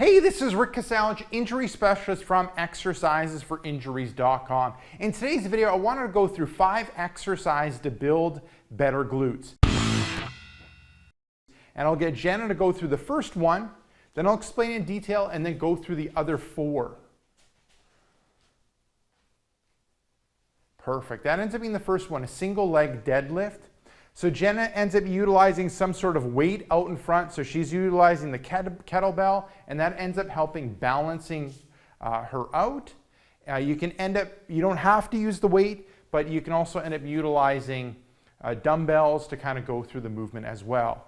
Hey, this is Rick Kasalich, injury specialist from exercisesforinjuries.com. In today's video, I wanted to go through 5 exercises to build better glutes. And I'll get Jenna to go through the first one, then I'll explain in detail, and then go through the other 4. Perfect. That ends up being the first one, a single leg deadlift. So Jenna ends up utilizing some sort of weight out in front. So she's utilizing the kettlebell, and that ends up helping balancing her out. You don't have to use the weight, but you can also end up utilizing dumbbells to kind of go through the movement as well.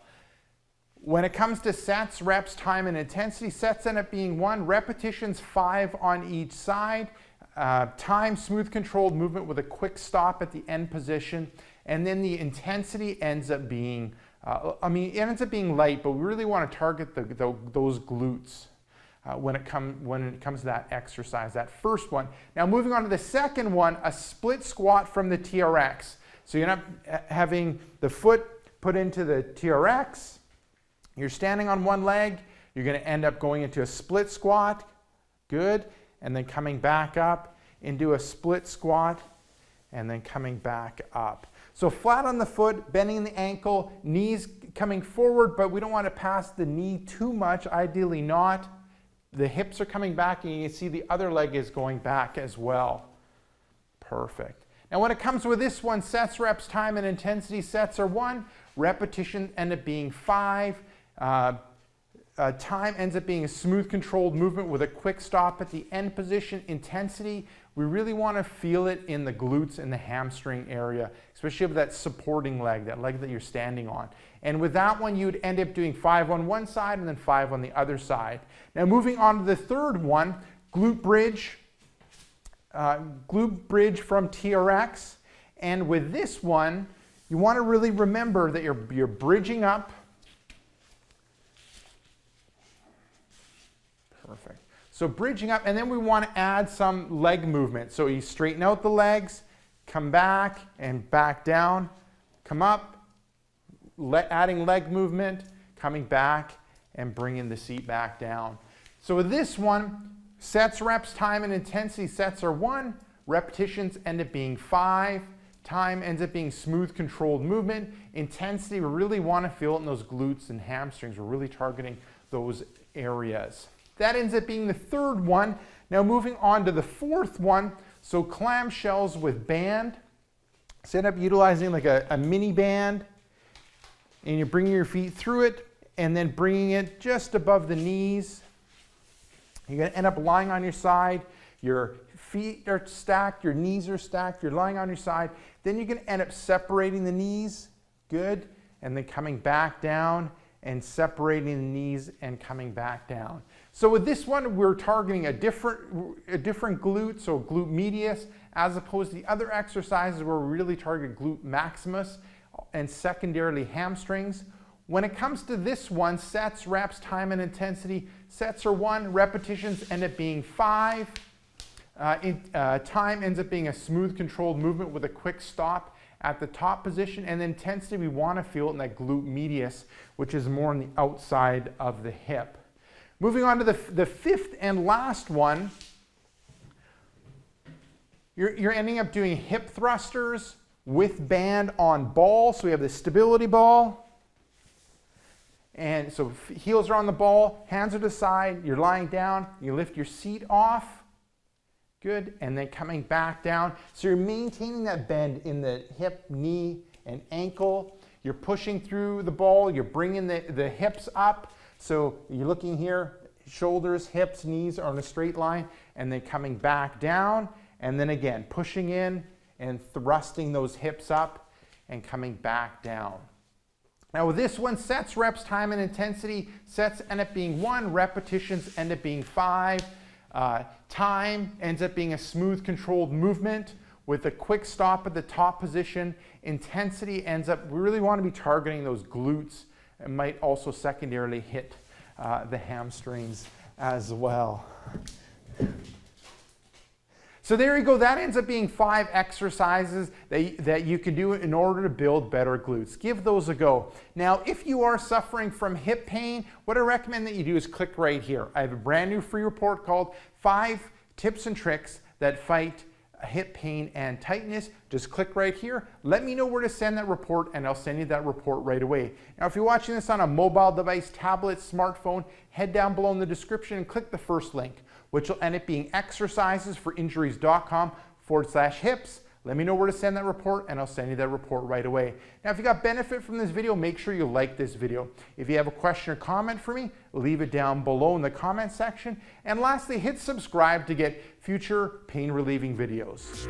When it comes to sets, reps, time, and intensity, sets end up being 1, repetitions 5 on each side. Time, smooth controlled movement with a quick stop at the end position. And then the intensity ends up being, it ends up being light, but we really want to target those glutes when it comes to that exercise, that first one. Now moving on to the second one, a split squat from the TRX. So you're not having the foot put into the TRX. You're standing on one leg. You're going to end up going into a split squat. Good. And then coming back up into a split squat and then coming back up. So flat on the foot, bending the ankle, knees coming forward, but we don't want to pass the knee too much, ideally not. The hips are coming back, and you can see the other leg is going back as well. Perfect. Now when it comes with this one, sets, reps, time, and intensity, sets are 1, repetitions end up being 5, time ends up being a smooth controlled movement with a quick stop at the end position. Intensity, we really want to feel it in the glutes and the hamstring area, especially with that supporting leg, that leg that you're standing on. And with that one, you'd end up doing 5 on one side and then 5 on the other side. Now moving on to the third one, glute bridge from TRX. And with this one, you want to really remember that you're bridging up. Perfect. So bridging up, and then we want to add some leg movement. So you straighten out the legs, come back and back down, come up, adding leg movement, coming back and bringing the seat back down. So with this one, sets, reps, time, and intensity, sets are 1, repetitions end up being 5, time ends up being smooth controlled movement, intensity, we really want to feel it in those glutes and hamstrings. We're really targeting those areas. That ends up being the third one. Now moving on to the fourth one, so clamshells with band. So end up utilizing like a mini band, and you're bringing your feet through it and then bringing it just above the knees. You're going to end up lying on your side. Your feet are stacked, your knees are stacked, you're lying on your side. Then you're going to end up separating the knees, good, and then coming back down and separating the knees and coming back down. So with this one, we're targeting a different glute, so glute medius, as opposed to the other exercises where we really target glute maximus and secondarily hamstrings. When it comes to this one, sets, reps, time, and intensity, sets are 1, repetitions end up being 5, time ends up being a smooth controlled movement with a quick stop at the top position, and the intensity we want to feel in that glute medius, which is more on the outside of the hip. Moving on to the fifth and last one, you're ending up doing hip thrusters with band on ball. So we have the stability ball, and so heels are on the ball, hands are to the side, you're lying down, you lift your seat off. Good, and then coming back down. So you're maintaining that bend in the hip, knee, and ankle. You're pushing through the ball, you're bringing the hips up. So you're looking here, shoulders, hips, knees are on a straight line, and then coming back down, and then again, pushing in and thrusting those hips up and coming back down. Now with this one, sets, reps, time, and intensity, sets end up being 1, repetitions end up being 5, time ends up being a smooth controlled movement with a quick stop at the top position. Intensity ends up, we really want to be targeting those glutes. It might also secondarily hit the hamstrings as well. So there you go. That ends up being 5 exercises that you can do in order to build better glutes. Give those a go. Now, if you are suffering from hip pain, what I recommend that you do is click right here. I have a brand new free report called 5 Tips and Tricks That Fight Hip Pain and Tightness. Just click right here. Let me know where to send that report and I'll send you that report right away. Now, if you're watching this on a mobile device, tablet, smartphone, head down below in the description and click the first link, which will end up being exercisesforinjuries.com/hips. Let me know where to send that report and I'll send you that report right away. Now, if you got benefit from this video, make sure you like this video. If you have a question or comment for me, leave it down below in the comment section. And lastly, hit subscribe to get future pain relieving videos.